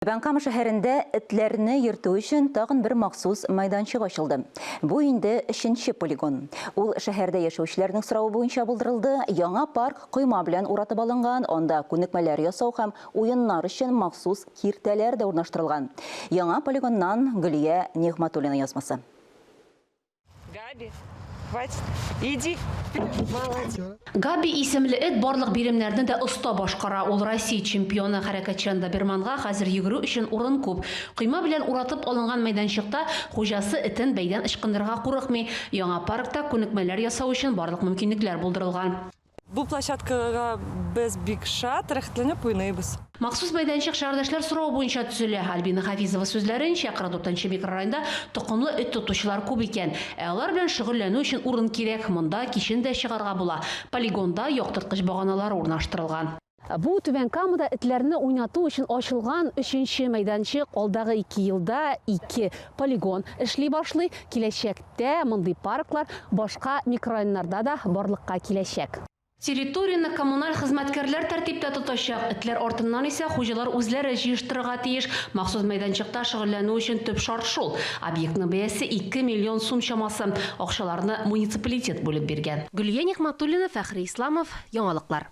Бәнкам шәһәрендә этләрне йөртү өчен тагын бер махсус майданчык ачылды. Бу инде 3нче полигон. Ул шәһәрдә яшәүчеләрнең соравы буенча булдырылды. Яңа парк койма белән уратып алынган, анда күнекмәләр ясау һәм уеннар өчен махсус киртәләр дә урнаштырылган. Яңа полигоннан Гөлия Нигъматуллина язмасы. Иди. Габи исемле эт барлык биремнәрне дә оста башкара. Ул Россия чемпионы хәрәкәтчән Доберманга хәзер йөгерү өчен урын күп. Койма белән уратып алынган майданчыкта хуҗасы этен бәйдән ычкындырырга курыкмый. Яңа паркта күнекмәләр ясау өчен барлык мөмкинлекләр булдырылган. Бу площадкага без бик шат, рәхәтләнеп уйныйбыз. Махсус майданчык шәһәрдәшләр сорау буенча төзелә. Альбина Хафизова сүзләренчә, 44нчы микрорайонда токымлы эт тотучылар күп икән. Алар белән шөгыльләнү өчен урын кирәк. Монда кичен дә чыгарга була. Полигонда яктырткыч баганалар урнаштырылган. Бу Түбән Камада этләрне уйнату өчен ачылган 3нче майданчык. Алдагы 2 елда 2 полигон эшли башлый. Киләчәктә мондый парклар башка микрорайоннарда да барлыкка киләчәк. Территорияны коммуналь хезмәткәрләр тәртиптә тотачак. Этләр артыннан исә хуҗалар үзләре җыештырырга тиеш. Махсус майданчыкта шөгыльләнү өчен төп шарт шул. Объектның бәясе 2 миллион сум чамасы. Акчаларны муниципалитет бүлеп биргән. Гөлия Нигъматуллина, Фәхри Исламов, яңалыклар.